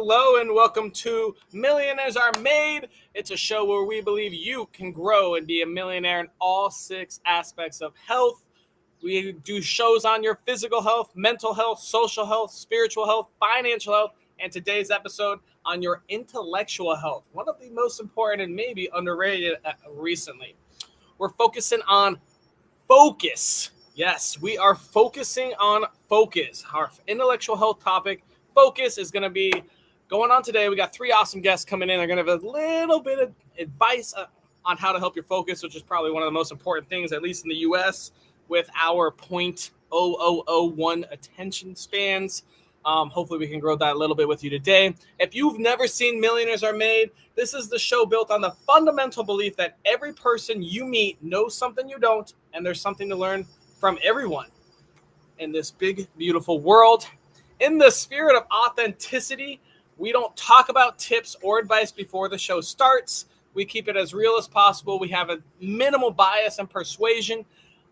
Hello and welcome to Millionaires Are Made. It's a show where we believe you can grow and be a millionaire in all 6 aspects of health. We do shows on your physical health, mental health, social health, spiritual health, financial health, and today's episode on your intellectual health. One of the most important and maybe underrated recently. We're focusing on focus. Yes, we are focusing on focus. Our intellectual health topic, focus, is going to be going on today. We got 3 awesome guests coming in. They're going to have a little bit of advice on how to help your focus, which is probably one of the most important things, at least in the U.S., with our 0.0001 attention spans. Hopefully we can grow that a little bit with you today. If you've never seen Millionaires Are Made, this is the show built on the fundamental belief that every person you meet knows something you don't, and there's something to learn from everyone in this big, beautiful world. In the spirit of authenticity, we don't talk about tips or advice before the show starts. We keep it as real as possible. We have a minimal bias and persuasion.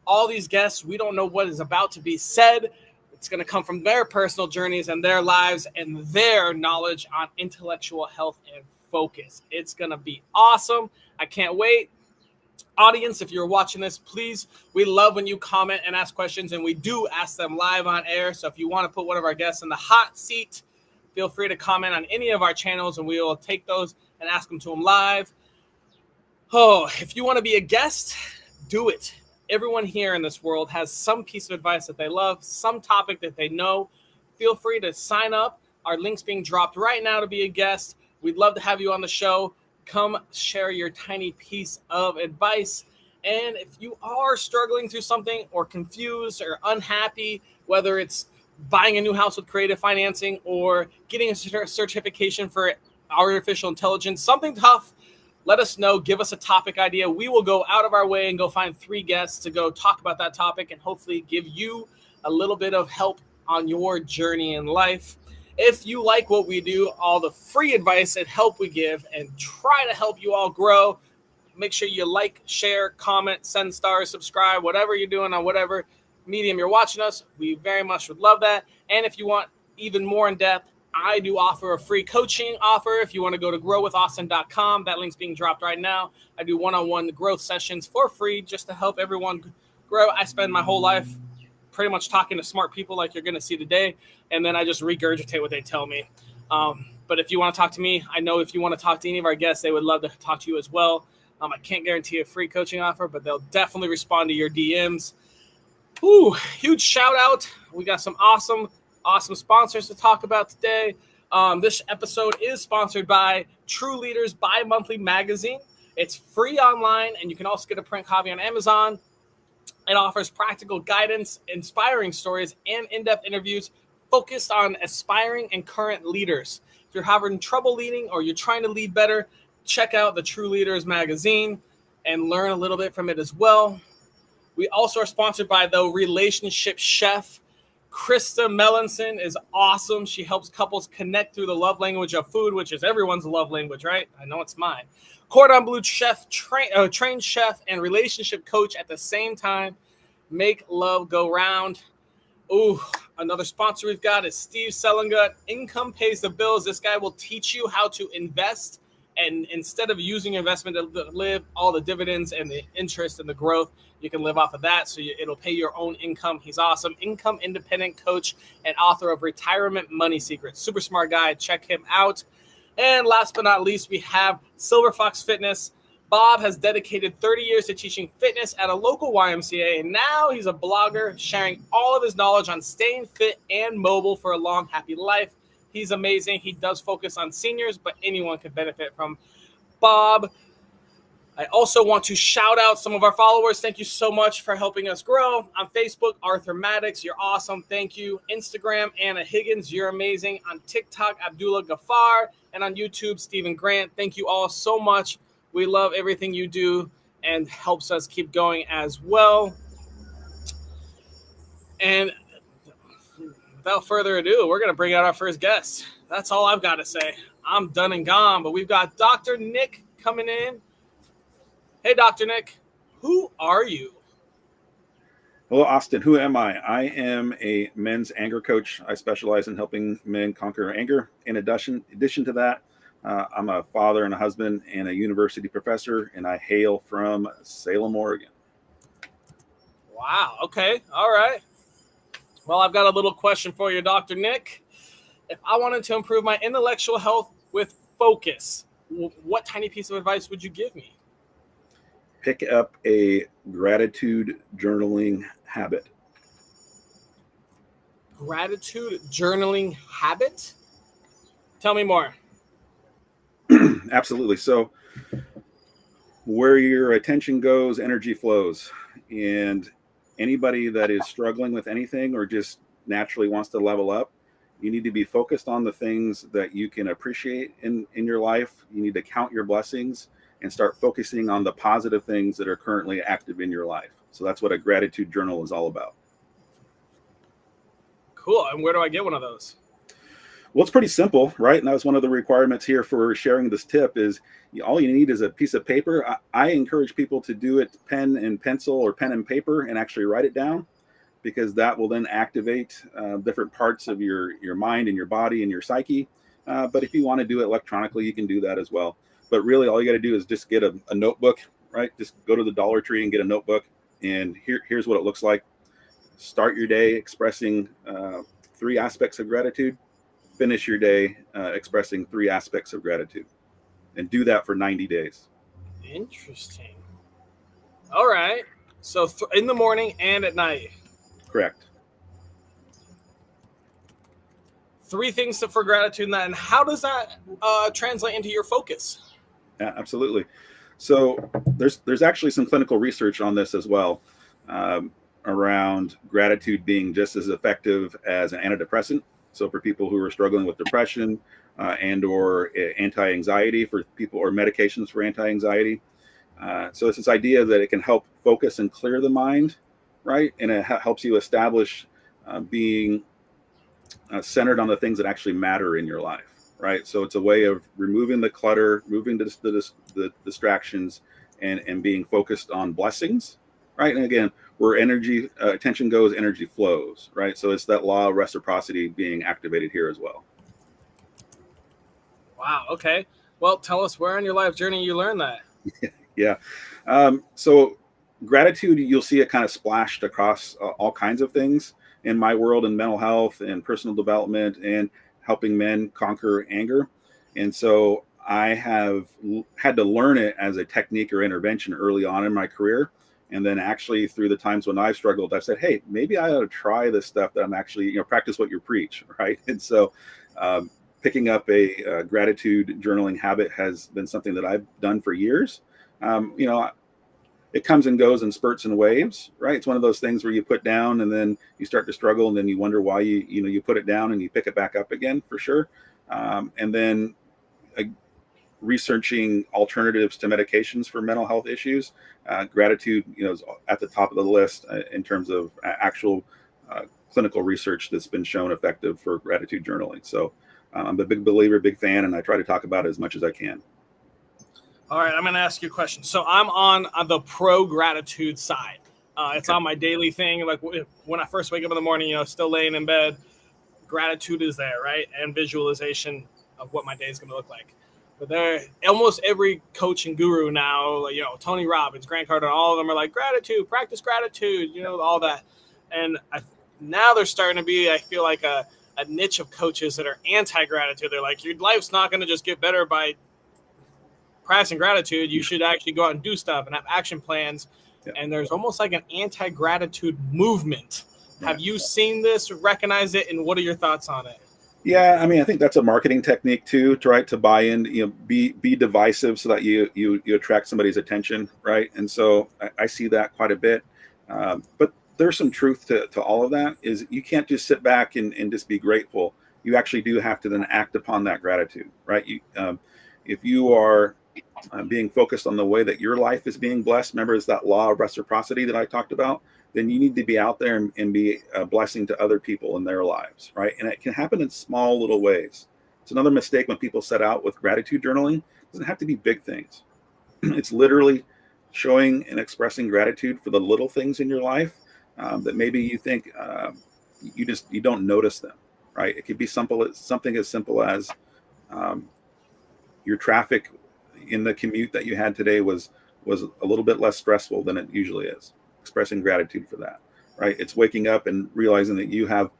All these guests, we don't know what is about to be said. It's going to come from their personal journeys and their lives and their knowledge on intellectual health and focus. It's going to be awesome. I can't wait. Audience, if you're watching this, please, we love when you comment and ask questions, and we do ask them live on air. So if you want to put one of our guests in the hot seat, feel free to comment on any of our channels, and we will take those and ask them to them live. Oh, if you want to be a guest, do it. Everyone here in this world has some piece of advice that they love, some topic that they know. Feel free to sign up. Our link's being dropped right now to be a guest. We'd love to have you on the show. Come share your tiny piece of advice. And if you are struggling through something or confused or unhappy, whether it's buying a new house with creative financing or getting a certification for artificial intelligence, something tough, let us know. Give us a topic idea. We will go out of our way and go find 3 guests to go talk about that topic and hopefully give you a little bit of help on your journey in life. If you like what we do, all the free advice and help we give, and try to help you all grow, make sure you like, share, comment, send stars, subscribe, whatever you're doing on whatever medium you're watching us. We very much would love that. And if you want even more in depth, I do offer a free coaching offer. If you want to go to growwithaustin.com, that link's being dropped right now. I do one-on-one growth sessions for free just to help everyone grow. I spend my whole life pretty much talking to smart people like you're going to see today, and then I just regurgitate what they tell me. But if you want to talk to me, I know if you want to talk to any of our guests, they would love to talk to you as well. I can't guarantee a free coaching offer, but they'll definitely respond to your DMs. Ooh, huge shout out. We got some awesome sponsors to talk about today. This episode is sponsored by True Leaders Bi-Monthly Magazine. It's free online, and you can also get a print copy on Amazon. It offers practical guidance, inspiring stories, and in-depth interviews focused on aspiring and current leaders. If you're having trouble leading or you're trying to lead better, check out the True Leaders magazine and learn a little bit from it as well. We also are sponsored by the Relationship Chef. Krista Melanson is awesome. She helps couples connect through the love language of food, which is everyone's love language, right? I know it's mine. Cordon Bleu chef, trained chef, and relationship coach at the same time. Make love go round. Ooh, another sponsor we've got is Steve Selingut. Income pays the bills. This guy will teach you how to invest, and instead of using your investment to live all the dividends and the interest and the growth, you can live off of that. So it'll pay your own income. He's awesome. Income independent coach and author of Retirement Money Secrets. Super smart guy. Check him out. And last but not least, we have Silver Fox Fitness. Bob has dedicated 30 years to teaching fitness at a local YMCA, and now he's a blogger sharing all of his knowledge on staying fit and mobile for a long, happy life. He's amazing. He does focus on seniors, but anyone can benefit from Bob. I also want to shout out some of our followers. Thank you so much for helping us grow. On Facebook, Arthur Maddox, you're awesome. Thank you. Instagram, Anna Higgins, you're amazing. On TikTok, Abdullah Ghaffar. And on YouTube, Stephen Grant. Thank you all so much. We love everything you do and helps us keep going as well. And without further ado, we're going to bring out our first guest. That's all I've got to say. I'm done and gone, but we've got Dr. Nick coming in. Hey, Dr. Nick, who are you? Hello, Austin. Who am I? I am a men's anger coach. I specialize in helping men conquer anger. In addition to that, I'm a father and a husband and a university professor, and I hail from Salem, Oregon. Wow. Okay. All right. Well, I've got a little question for you, Dr. Nick. If I wanted to improve my intellectual health with focus, what tiny piece of advice would you give me? Pick up a gratitude journaling habit. Gratitude journaling habit? Tell me more. Absolutely. So, where your attention goes, energy flows. And anybody that is struggling with anything or just naturally wants to level up, you need to be focused on the things that you can appreciate in your life. You need to count your blessings and start focusing on the positive things that are currently active in your life. So that's what a gratitude journal is all about. Cool. And where do I get one of those? Well, it's pretty simple, right? And that was one of the requirements here for sharing this tip is all you need is a piece of paper. I encourage people to do it pen and pencil or pen and paper and actually write it down, because that will then activate different parts of your mind and your body and your psyche. But if you want to do it electronically, you can do that as well. But really, all you got to do is just get a notebook, right? Just go to the Dollar Tree and get a notebook. And here's what it looks like. Start your day expressing 3 aspects of gratitude. Finish your day expressing 3 aspects of gratitude. And do that for 90 days. Interesting. All right. So in the morning and at night. Correct. 3 things for gratitude in that. And how does that translate into your focus? Yeah, absolutely. So there's actually some clinical research on this as well, around gratitude being just as effective as an antidepressant. So for people who are struggling with depression and or anti-anxiety, for people, or medications for anti-anxiety. So it's this idea that it can help focus and clear the mind, right? And it helps you establish being centered on the things that actually matter in your life, right? So it's a way of removing the clutter, moving the distractions, and being focused on blessings, right? And again, where attention goes, energy flows, right? So it's that law of reciprocity being activated here as well. Wow. Okay. Well, tell us where on your life journey you learned that. Yeah. So gratitude, you'll see it kind of splashed across all kinds of things in my world, in mental health and personal development and helping men conquer anger. And so I have had to learn it as a technique or intervention early on in my career. And then actually through the times when I've struggled, I've said, hey, maybe I ought to try this stuff that I'm actually, practice what you preach, right? And so picking up a gratitude journaling habit has been something that I've done for years. It comes and goes in spurts and waves, right? It's one of those things where you put down and then you start to struggle, and then you wonder why you put it down and you pick it back up again, for sure. And then researching alternatives to medications for mental health issues. Gratitude, is at the top of the list in terms of actual clinical research that's been shown effective for gratitude journaling. So I'm a big believer, big fan, and I try to talk about it as much as I can. All right, I'm going to ask you a question. So I'm on the pro gratitude side. It's on my daily thing. Like when I first wake up in the morning, still laying in bed, gratitude is there, right? And visualization of what my day is going to look like. But almost every coach and guru now, Tony Robbins, Grant Cardone, all of them are like, gratitude, practice gratitude, all that. And now there's starting to be, I feel like, a niche of coaches that are anti-gratitude. They're like, your life's not going to just get better by practicing gratitude. You should actually go out and do stuff and have action plans. Yeah. And there's almost like an anti-gratitude movement. Yeah. Have you seen this, recognized it, and what are your thoughts on it? Yeah, I mean, I think that's a marketing technique too, to right to buy in, be divisive so that you attract somebody's attention, right? And so I see that quite a bit. But there's some truth to all of that. Is you can't just sit back and just be grateful. You actually do have to then act upon that gratitude, right? If you are being focused on the way that your life is being blessed, remember, it's that law of reciprocity that I talked about, then you need to be out there and be a blessing to other people in their lives, right? And it can happen in small little ways. It's another mistake when people set out with gratitude journaling. It doesn't have to be big things. It's literally showing and expressing gratitude for the little things in your life. that maybe you think you don't notice them, right? It could be something as simple as um, your traffic in the commute that you had today was a little bit less stressful than it usually is. Expressing gratitude for that, right? It's waking up and realizing that you have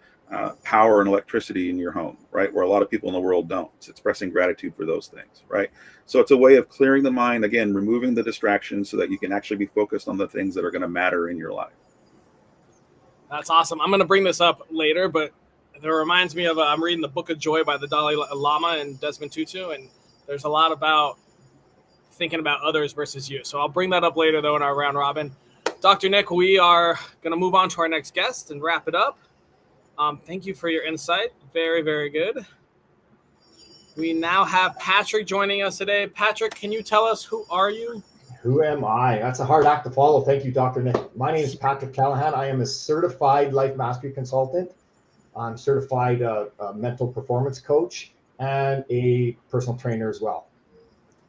power and electricity in your home, right? Where a lot of people in the world don't. It's expressing gratitude for those things, right? So it's a way of clearing the mind, again, removing the distractions so that you can actually be focused on the things that are going to matter in your life. That's awesome. I'm going to bring this up later, but it reminds me of I'm reading the Book of Joy by the Dalai Lama and Desmond Tutu, and there's a lot about thinking about others versus you. So I'll bring that up later, though, in our round robin. Dr. Nick, we are going to move on to our next guest and wrap it up. Thank you for your insight. Very, very good. We now have Patrick joining us today. Patrick, can you tell us who are you? Who am I? That's a hard act to follow. Thank you, Dr. Nick. My name is Patrick Callahan. I am a certified life mastery consultant. I'm certified mental performance coach and a personal trainer as well,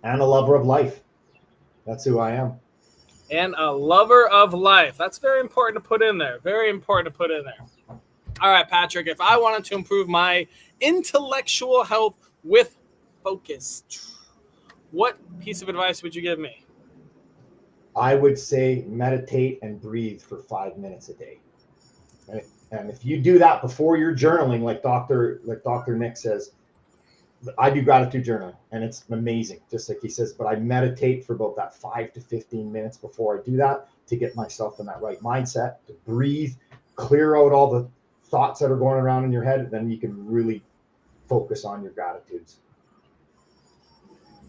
and a lover of life. That's who I am. And a lover of life. That's very important to put in there. Very important to put in there. All right, Patrick, if I wanted to improve my intellectual health with focus, what piece of advice would you give me? I would say meditate and breathe for 5 minutes a day. Right? And if you do that before you're journaling, like Dr. Nick says, I do gratitude journaling and it's amazing, just like he says, but I meditate for about that 5 to 15 minutes before I do that to get myself in that right mindset, to breathe, clear out all the thoughts that are going around in your head, then you can really focus on your gratitudes.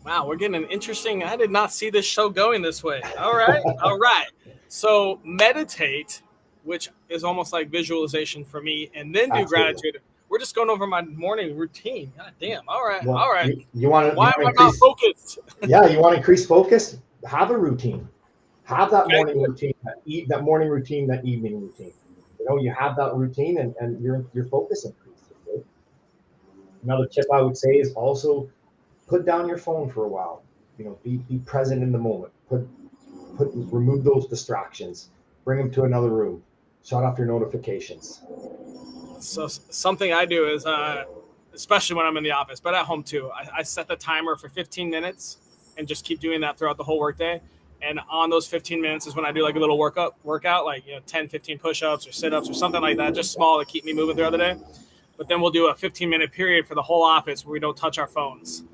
Wow, we're getting an interesting. I did not see this show going this way. All right. All right. So meditate, which is almost like visualization for me, and then do Absolutely. gratitude. We're just going over my morning routine. God damn. All right. Well, all right. You want Why am I not focused? Yeah, you want to increase focus? Have a routine. Have that Okay, morning good. routine, that morning routine, that evening routine. You know, you have that routine and your focus increases. Right? Another tip I would say is also put down your phone for a while. You know, be present in the moment. Remove those distractions. Bring them to another room. Shut off your notifications. So something I do is, especially when I'm in the office, but at home too, I set the timer for 15 minutes and just keep doing that throughout the whole workday. And on those 15 minutes is when I do like a little workout, like 10, 15 push-ups or sit-ups or something like that, just small to keep me moving throughout the day. But then we'll do a 15-minute period for the whole office where we don't touch our phones.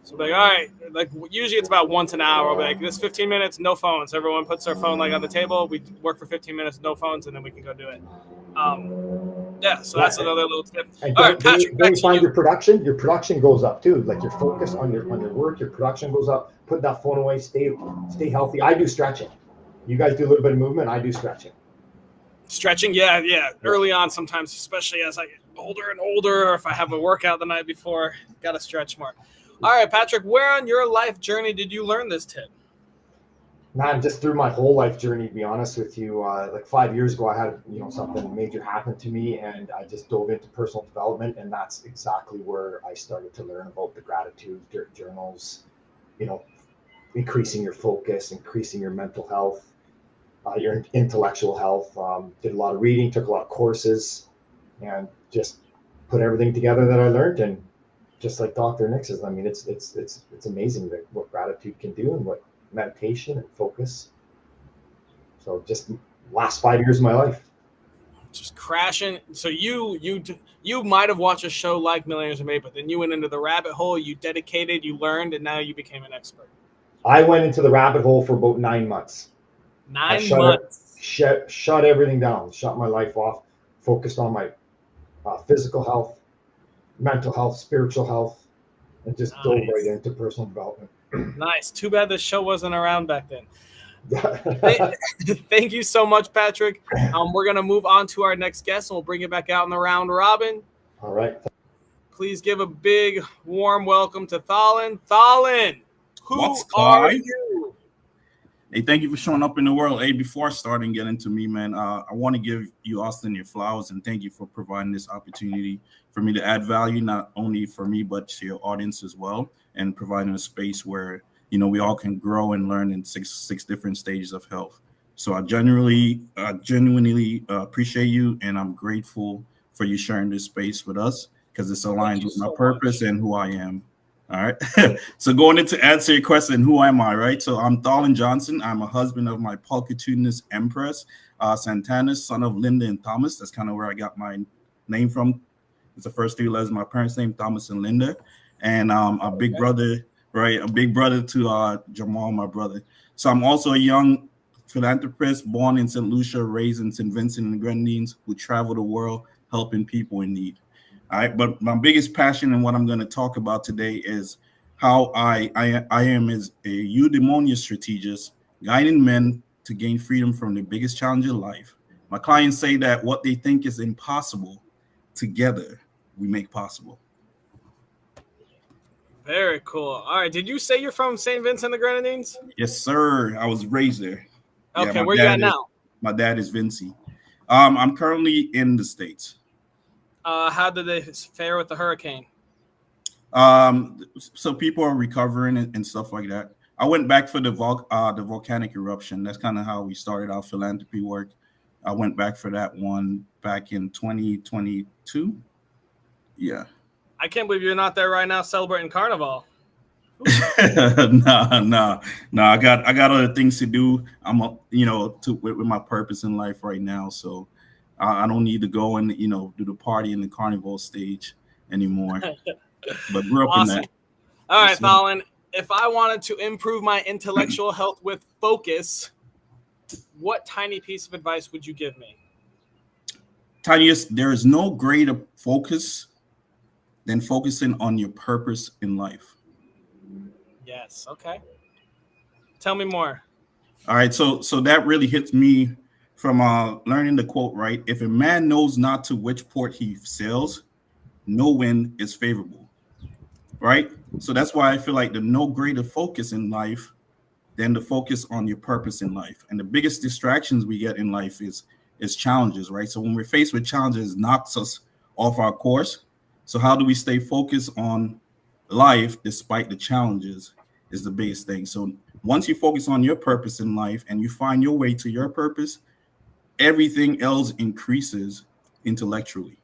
So we'll be like, all right, like usually it's about once an hour. We'll be like, this 15 minutes, no phones. Everyone puts their phone like on the table. We work for 15 minutes, no phones, and then we can go do it. Yeah, so that's another little tip. And All right, Patrick, don't you find your production goes up too. Like your focus on your work, your production goes up. Put that phone away. Stay healthy. I do stretching. You guys do a little bit of movement. I do stretching. Stretching, yeah. Early on, sometimes, especially as I get older and older, or if I have a workout the night before, got to stretch more. All right, Patrick, where on your life journey did you learn this tip? Man, just through my whole life journey, to be honest with you, like 5 years ago, I had something major happen to me, and I just dove into personal development, and that's exactly where I started to learn about the gratitude journals, increasing your focus, increasing your mental health, your intellectual health. Did a lot of reading, took a lot of courses, and just put everything together that I learned. And just like Dr. Nick says, I mean, it's amazing what gratitude can do and what meditation and focus. So just last 5 years of my life. Just crashing. So you might have watched a show like Millionaires Are Made, but then you went into the rabbit hole, you dedicated, you learned, and now you became an expert. I went into the rabbit hole for about 9 months. 9 months. Shut everything down, shut my life off, focused on my physical health, mental health, spiritual health, and just dove right into personal development. Nice. Too bad this show wasn't around back then. Thank you so much, Patrick. We're going to move on to our next guest, and we'll bring it back out in the round robin. All right. Please give a big, warm welcome to Thalin. Thalin, who are you? Hey, thank you for showing up in the world. Hey, before starting getting into me, man, I want to give you, Austin, your flowers, and thank you for providing this opportunity for me to add value, not only for me, but to your audience as well, and providing a space where, we all can grow and learn in six different stages of health. So I genuinely appreciate you, and I'm grateful for you sharing this space with us because this aligns with my purpose and who I am. All right. So going into answer your question, who am I, right? So I'm Thalin Johnson. I'm a husband of my pulchritudinous empress, Santana, son of Linda and Thomas. That's kind of where I got my name from. It's the first three letters of my parents' name, Thomas and Linda. And a big brother, right? A big brother to Jamal, my brother. So I'm also a young philanthropist born in St. Lucia, raised in St. Vincent and the Grenadines, who travel the world helping people in need. All right, but my biggest passion and what I'm going to talk about today is how I am as a eudaimonia strategist, guiding men to gain freedom from the biggest challenge of life. My clients say that what they think is impossible, together we make possible. Very cool. All right. Did you say you're from St. Vincent and the Grenadines? Yes, sir. I was raised there. Okay, where you at now? My dad is Vinci. I'm currently in the States. How did they fare with the hurricane? So people are recovering and stuff like that. I went back for the volcanic eruption. That's kind of how we started our philanthropy work. I went back for that one back in 2022. Yeah. I can't believe you're not there right now celebrating Carnival. Nah. I got other things to do. I'm with my purpose in life right now. So I don't need to go and do the party in the carnival stage anymore. But grew up awesome. in that. All right, Thalin. If I wanted to improve my intellectual health with focus, what tiny piece of advice would you give me? Tiniest, there is no greater focus than focusing on your purpose in life. Yes. Okay. Tell me more. All right. So that really hits me from learning the quote, right? If a man knows not to which port he sails, no wind is favorable. Right. So that's why I feel like the no greater focus in life than the focus on your purpose in life. And the biggest distractions we get in life is challenges, right? So when we're faced with challenges, it knocks us off our course. So how do we stay focused on life despite the challenges is the biggest thing. So once you focus on your purpose in life and you find your way to your purpose, everything else increases intellectually,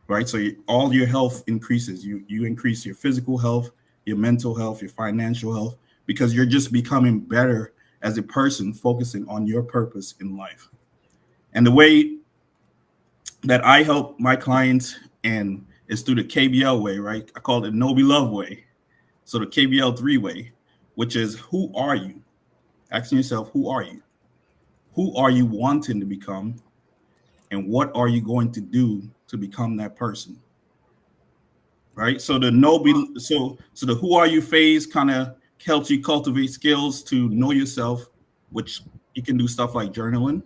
right? So all your health increases. You increase your physical health, your mental health, your financial health, because you're just becoming better as a person focusing on your purpose in life. And the way that I help my clients and is through the KBL way, right? I call it Know Be Love way. So the KBL 3-way, which is who are you? Asking yourself, who are you? Who are you wanting to become? And what are you going to do to become that person? Right? So the so the who are you phase kind of helps you cultivate skills to know yourself, which you can do stuff like journaling,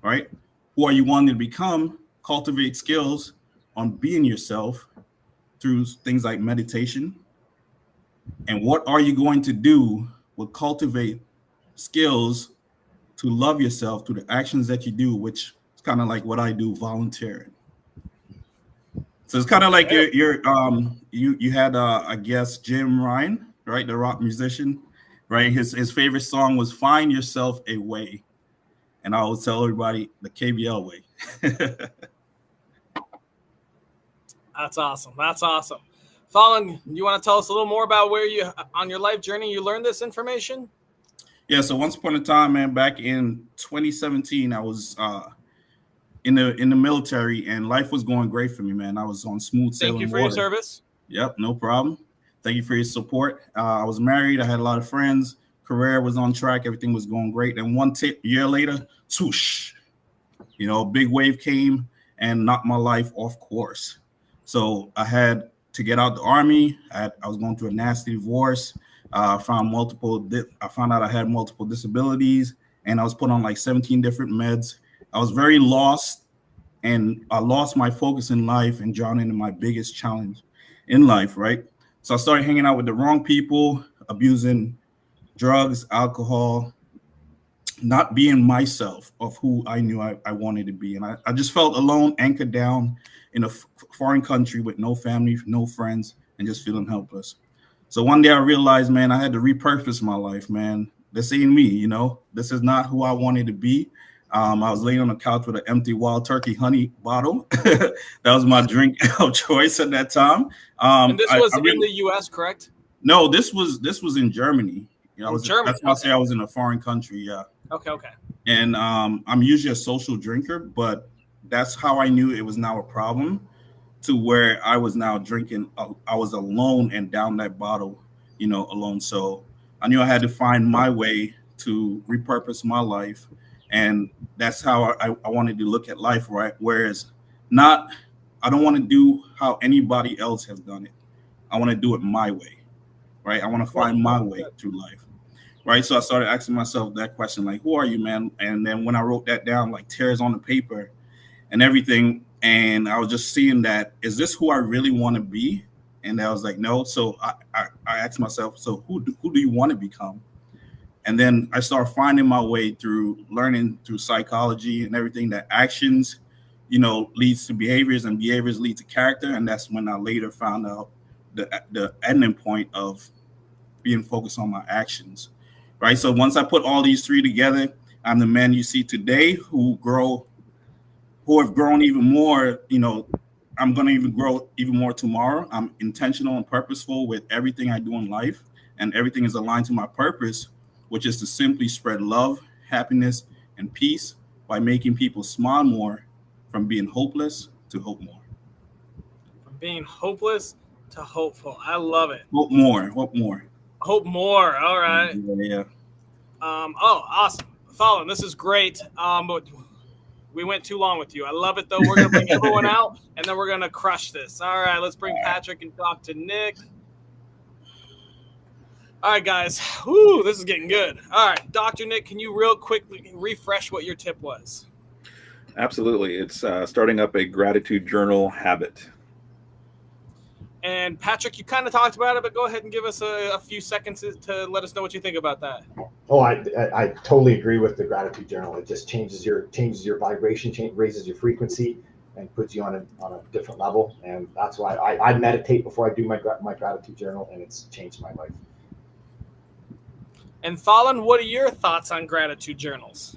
right? Who are you wanting to become? Cultivate skills on being yourself through things like meditation. And what are you going to do will cultivate skills to love yourself through the actions that you do, which is kind of like what I do, volunteering. So it's kind of like you had I guess Jim Ryan, right, the rock musician, right? His favorite song was "Find Yourself a Way," and I always tell everybody the KBL way. That's awesome. That's awesome. Thalin, you want to tell us a little more about where you on your life journey you learned this information? Yeah. So once upon a time, man, back in 2017, I was in the military, and life was going great for me, man. I was on smooth sailing. Thank you for your service. Yep, no problem. Thank you for your support. I was married. I had a lot of friends. Career was on track. Everything was going great. And year later, swoosh, big wave came and knocked my life off course. So I had to get out the Army. I was going through a nasty divorce. I found out I had multiple disabilities, and I was put on like 17 different meds. I was very lost, and I lost my focus in life and drowned into my biggest challenge in life, right? So I started hanging out with the wrong people, abusing drugs, alcohol, not being myself of who I knew I wanted to be. And I just felt alone, anchored down in a foreign country with no family, no friends, and just feeling helpless. So one day I realized, man, I had to repurpose my life, man. this ain't me, you know, this is not who I wanted to be. I was laying on the couch with an empty Wild Turkey honey bottle. That was my drink of choice at that time. And this was I really, in the U.S., correct? no, this was in Germany. You know, In Germany. that's why Okay. I say I was in a foreign country. Yeah. Okay. And I'm usually a social drinker, but that's how I knew it was now a problem, to where I was now drinking. I was alone and down that bottle, you know, alone. So I knew I had to find my way to repurpose my life. And that's how I wanted to look at life, right? Whereas I don't want to do how anybody else has done it. I want to do it my way, right? I want to find my way through life. Right. So I started asking myself that question, like, who are you, man? And then when I wrote that down, like tears on the paper and everything, and I was just seeing that, is this who I really want to be? And I was like, no. So I asked myself, so who do you want to become? And then I started finding my way through learning through psychology and everything, that actions, you know, leads to behaviors and behaviors lead to character. And that's when I later found out the ending point of being focused on my actions. Right. So once I put all these three together, I'm the man you see today who have grown even more. You know, I'm going to even grow even more tomorrow. I'm intentional and purposeful with everything I do in life, and everything is aligned to my purpose, which is to simply spread love, happiness, and peace by making people smile more, from being hopeless to hope more. From being hopeless to hopeful. I love it. Hope more. Hope more. Hope more. All right. Yeah. Awesome. Fallon, this is great. But we went too long with you. I love it, though. We're going to bring everyone out, and then we're going to crush this. All right, let's bring Patrick and Dr. Nick. All right, guys. Woo, this is getting good. All right, Dr. Nick, can you real quickly refresh what your tip was? Absolutely. It's starting up a gratitude journal habit. And Patrick, you kind of talked about it, but go ahead and give us a few seconds to let us know what you think about that. Oh, I totally agree with the gratitude journal. It just changes your vibration, raises your frequency, and puts you on a different level. And that's why I meditate before I do my gratitude journal, and it's changed my life. And Fallon, what are your thoughts on gratitude journals?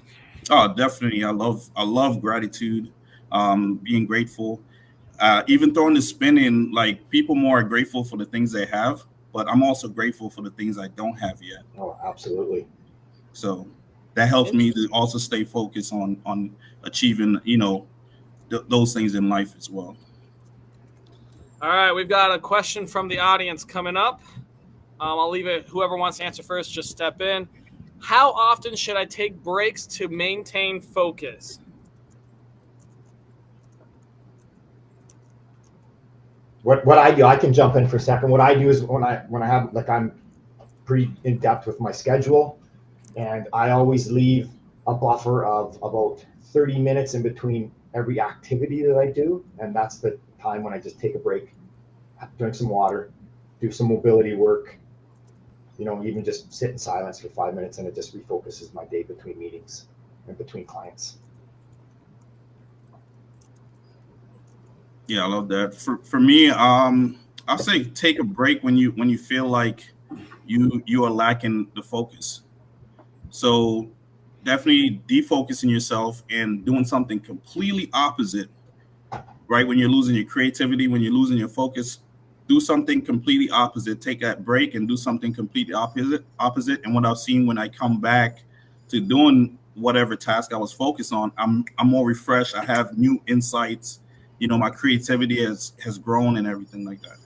Oh, definitely. I love gratitude, being grateful. Even throwing the spin in, like, people more are grateful for the things they have, but I'm also grateful for the things I don't have yet. Oh, absolutely. So that helps me to also stay focused on achieving, you know, those things in life as well. All right, we've got a question from the audience coming up. I'll leave it. Whoever wants to answer first, just step in. How often should I take breaks to maintain focus? What I do, I can jump in for a second. What I do is when I have, like, I'm pretty in depth with my schedule, and I always leave a buffer of about 30 minutes in between every activity that I do, and that's the time when I just take a break, drink some water, do some mobility work, you know, even just sit in silence for 5 minutes, and it just refocuses my day between meetings and between clients. Yeah, I love that. For me, I'll say take a break when you feel like you are lacking the focus. So definitely defocusing yourself and doing something completely opposite, right? When you're losing your creativity, when you're losing your focus, do something completely opposite. Take that break and do something completely opposite. And what I've seen when I come back to doing whatever task I was focused on, I'm more refreshed. I have new insights. You know, my creativity has grown and everything like that.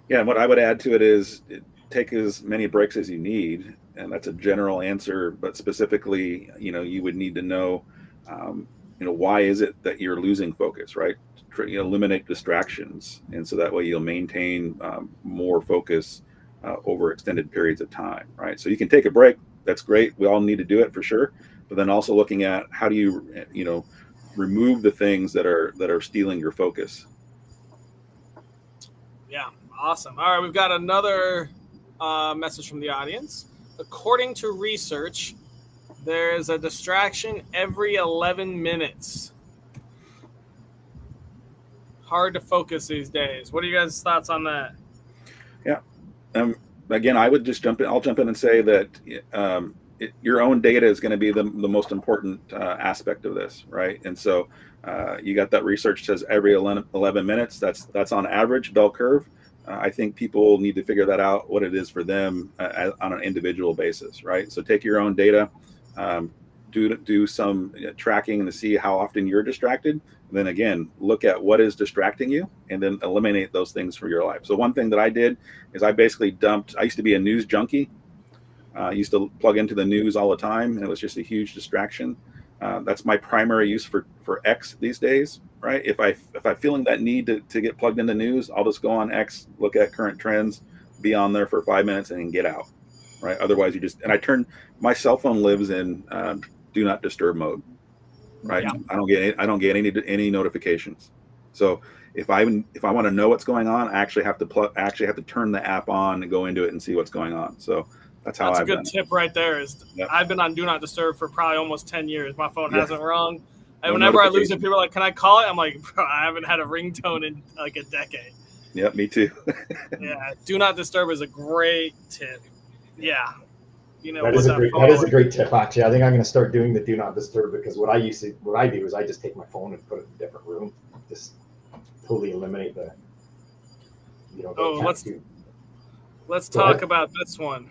Yeah, and what I would add to it is take as many breaks as you need, and that's a general answer. But specifically, you know, you would need to know, why is it that you're losing focus, right? Eliminate distractions, and so that way you'll maintain more focus over extended periods of time, right? So you can take a break. That's great. We all need to do it for sure. But then also looking at how do you, remove the things that are stealing your focus. Yeah, awesome. All right, we've got another message from the audience. According to research, there is a distraction every 11 minutes. Hard to focus these days. What are you guys' thoughts on that? Yeah. again, I would just jump in. I'll jump in and say that your own data is going to be the most important aspect of this, right? And so you got that research says every 11 minutes. That's on average bell curve. I think people need to figure that out, what it is for them on an individual basis, right? So take your own data, do some tracking to see how often you're distracted. Then again, look at what is distracting you and then eliminate those things from your life. So one thing that I did is I basically I used to be a news junkie. I used to plug into the news all the time, and it was just a huge distraction. That's my primary use for X these days, right? If I'm feeling that need to get plugged into news, I'll just go on X, look at current trends, be on there for 5 minutes, and then get out, right? Otherwise, my cell phone lives in do not disturb mode, right? Yeah. I don't get any notifications. So if I want to know what's going on, I actually have to turn the app on and go into it and see what's going on. So that's how That's a I've good done it. tip right there. Yep. I've been on Do Not Disturb for probably almost 10 years. My phone hasn't rung. And No whenever I lose it, notification. people are like, "Can I call it?" I'm like, "Bro, I haven't had a ringtone in like a decade." Yep, me too. Yeah, Do Not Disturb is a great tip. Yeah, that is a great tip. Actually, I think I'm going to start doing the Do Not Disturb, because what I do is I just take my phone and put it in a different room, just totally eliminate the. Let's talk about this one.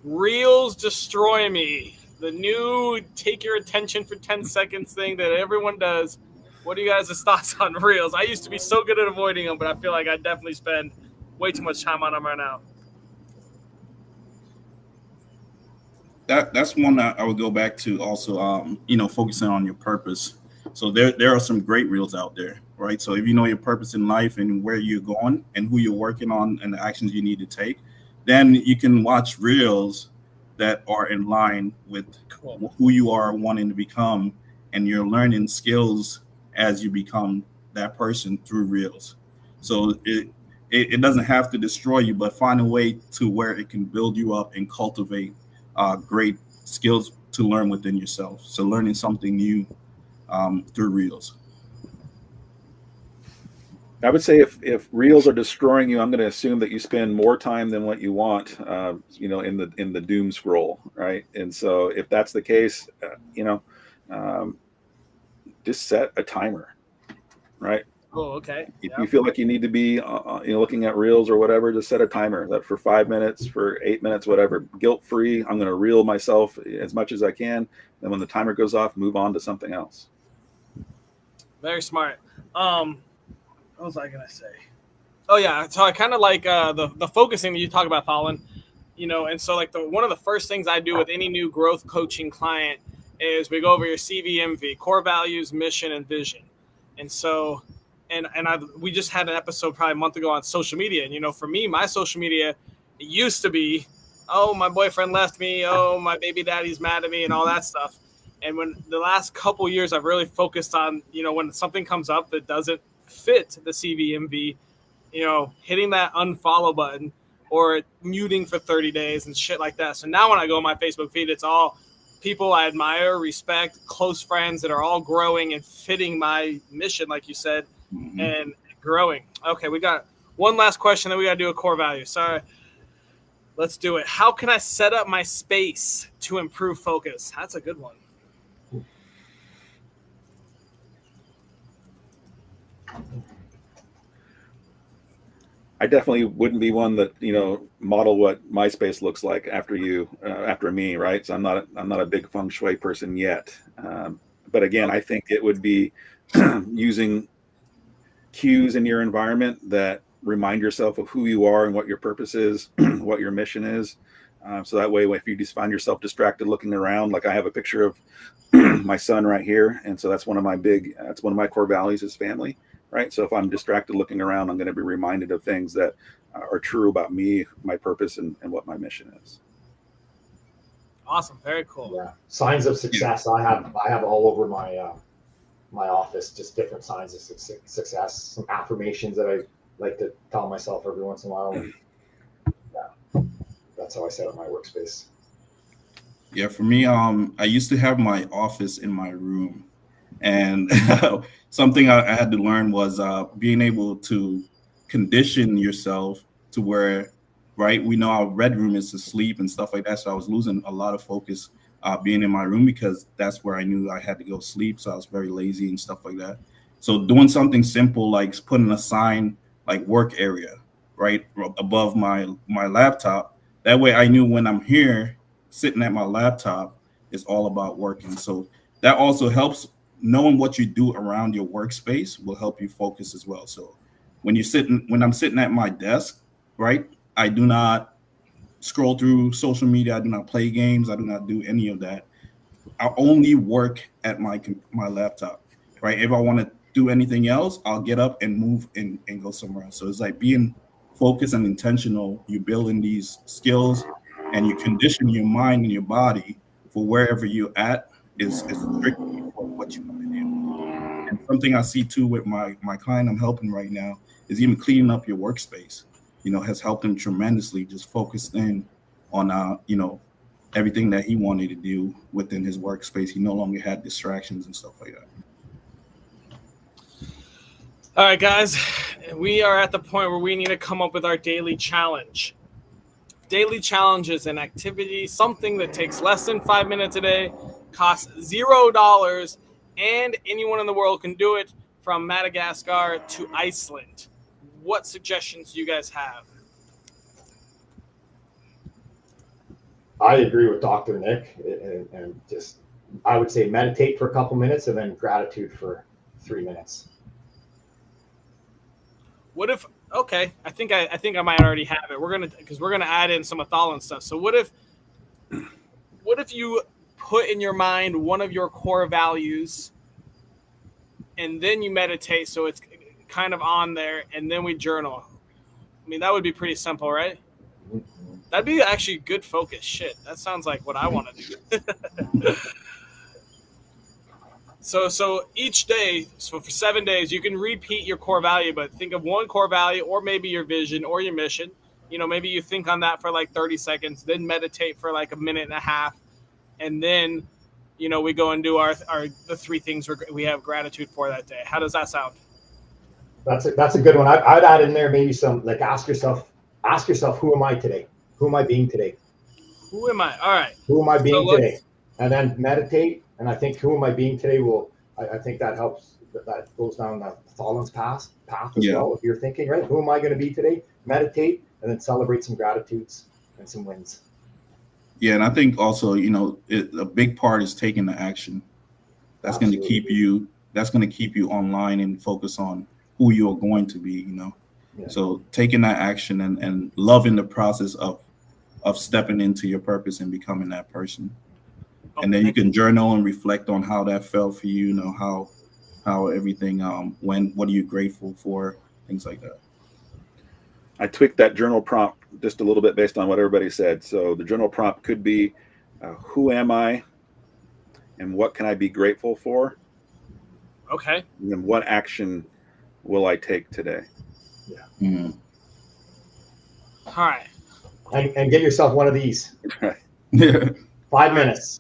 Reels destroy me. The new take your attention for 10 seconds thing that everyone does. What are you guys' thoughts on Reels? I used to be so good at avoiding them, but I feel like I definitely spend way too much time on them right now. That's one that I would go back to also, focusing on your purpose. So there are some great reels out there, right? So if you know your purpose in life and where you're going and who you're working on and the actions you need to take, then you can watch reels that are in line with who you are wanting to become, and you're learning skills as you become that person through reels. So it doesn't have to destroy you, but find a way to where it can build you up and cultivate great skills to learn within yourself. So learning something new through reels. I would say if reels are destroying you, I'm going to assume that you spend more time than what you want, in the doom scroll, right? And so if that's the case, just set a timer, right? Oh, okay. If you feel like you need to be, looking at reels or whatever, just set a timer that for 5 minutes, for 8 minutes, whatever, guilt-free. I'm going to reel myself as much as I can. Then when the timer goes off, move on to something else. Very smart. What was I gonna say? Oh yeah, so I kind of like the focusing that you talk about, Colin. And so like one of the first things I do with any new growth coaching client is we go over your CVMV, core values, mission, and vision. And so, we just had an episode probably a month ago on social media. And for me, my social media, it used to be, oh, my boyfriend left me, oh, my baby daddy's mad at me, and all that stuff. And when the last couple years, I've really focused on, when something comes up that doesn't fit the CVMV, hitting that unfollow button or muting for 30 days and shit like that. So now when I go on my Facebook feed, it's all people I admire, respect, close friends that are all growing and fitting my mission, like you said, and growing. Okay, we got one last question, then we got to do a core value. Sorry. Let's do it. How can I set up my space to improve focus? That's a good one. I definitely wouldn't be one that model what my space looks like after me, right? So I'm not a big feng shui person yet, but again, I think it would be using cues in your environment that remind yourself of who you are and what your purpose is, what your mission is. So that way, if you just find yourself distracted looking around, like I have a picture of my son right here, and so that's one of my core values is family. Right. So if I'm distracted looking around, I'm going to be reminded of things that are true about me, my purpose, and what my mission is. Awesome. Very cool. Yeah. Signs of success. I have all over my my office, just different signs of success, some affirmations that I like to tell myself every once in a while. Yeah. That's how I set up my workspace. Yeah. For me, I used to have my office in my room. And something I had to learn was being able to condition yourself to where right? We know our red room is to sleep and stuff like that. So I was losing a lot of focus being in my room because that's where I knew I had to go sleep. So I was very lazy and stuff like that. So doing something simple like putting a sign like work area right above my laptop. That way I knew when I'm here sitting at my laptop, it's all about working. So that also helps. Knowing what you do around your workspace will help you focus as well. So when I'm sitting at my desk, right, I do not scroll through social media. I do not play games. I do not do any of that. I only work at my laptop, right? If I want to do anything else, I'll get up and move and go somewhere else. So it's like being focused and intentional. You're building these skills and you condition your mind and your body for wherever you're at is strictly for what you want to do. And something I see too with my client I'm helping right now is even cleaning up your workspace, has helped him tremendously, just focused in on, everything that he wanted to do within his workspace. He no longer had distractions and stuff like that. All right, guys, we are at the point where we need to come up with our daily challenge. Daily challenge is an activity, something that takes less than 5 minutes a day, costs $0, and anyone in the world can do it, from Madagascar to Iceland. What suggestions do you guys have? I agree with Dr. Nick, and just I would say meditate for a couple minutes and then gratitude for 3 minutes. What if? Okay, I think I might already have it. We're gonna add in some Athal and stuff. So what if you put in your mind one of your core values, and then you meditate, so it's kind of on there, and then we journal. I mean, that would be pretty simple, right? That'd be actually good focus. Shit, that sounds like what I want to do. So each day, so for 7 days, you can repeat your core value, but think of one core value, or maybe your vision or your mission. Maybe you think on that for like 30 seconds, then meditate for like a minute and a half, and then, we go and do the 3 things we have gratitude for that day. How does that sound? That's a good one. I'd add in there maybe some, like, ask yourself, who am I today? Who am I being today? Who am I? All right. Who am I being today? And then meditate. And I think who am I being today I think that helps. That goes down the Thalen's path as well. If you're thinking, right, who am I going to be today? Meditate and then celebrate some gratitudes and some wins. Yeah, and I think also, a big part is taking the action. That's going to keep you. That's going to keep you online and focus on who you are going to be. Yeah. So taking that action and loving the process of stepping into your purpose and becoming that person. And then you can journal and reflect on how that felt for you, how everything went, what are you grateful for, things like that. I tweaked that journal prompt just a little bit based on what everybody said. So the journal prompt could be, who am I and what can I be grateful for? Okay. And then what action will I take today? Yeah. Mm. All right. And get yourself one of these. Right. 5 minutes.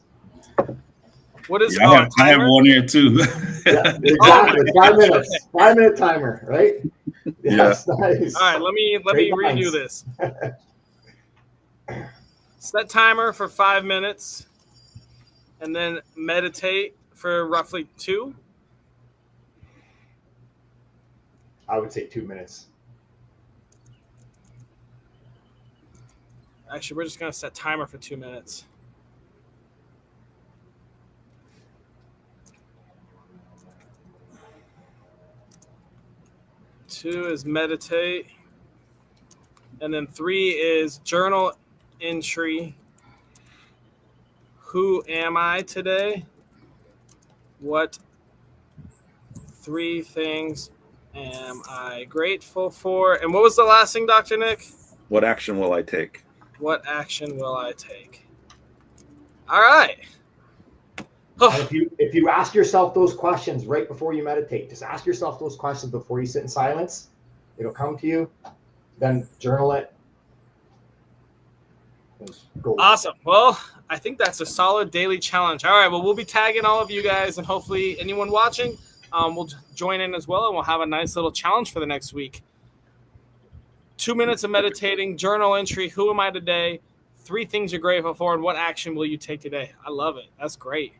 What is I have one here too. Yeah, exactly. 5 minutes. 5 minute timer, right? Yeah. That's nice. All right, let me redo this. Set timer for 5 minutes, and then meditate for roughly 2. I would say 2 minutes. Actually, we're just gonna set timer for 2 minutes. Two is meditate, and then 3 is journal entry. Who am I today? What 3 things am I grateful for? And what was the last thing, Dr. Nick? What action will I take? What action will I take? All right. And if you ask yourself those questions right before you meditate, just ask yourself those questions before you sit in silence. It'll come to you. Then journal it. Go. Awesome. Well, I think that's a solid daily challenge. All right. Well, we'll be tagging all of you guys, and hopefully anyone watching will join in as well, and we'll have a nice little challenge for the next week. 2 minutes of meditating, journal entry, who am I today, 3 things you're grateful for, and what action will you take today. I love it. That's great.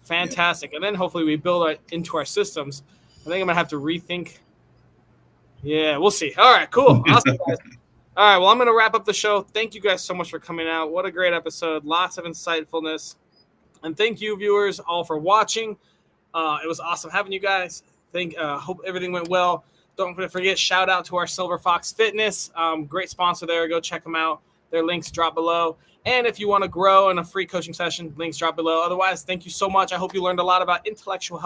Fantastic. And then hopefully we build it into our systems. I think I'm going to have to rethink. Yeah, we'll see. All right, cool. Awesome, guys. All right, well, I'm going to wrap up the show. Thank you guys so much for coming out. What a great episode. Lots of insightfulness. And thank you, viewers, all for watching. It was awesome having you guys. Hope everything went well. Don't forget, shout out to our Silver Fox Fitness. Great sponsor there. Go check them out. Their links drop below. And if you want to grow in a free coaching session, links drop below. Otherwise, thank you so much. I hope you learned a lot about intellectual health.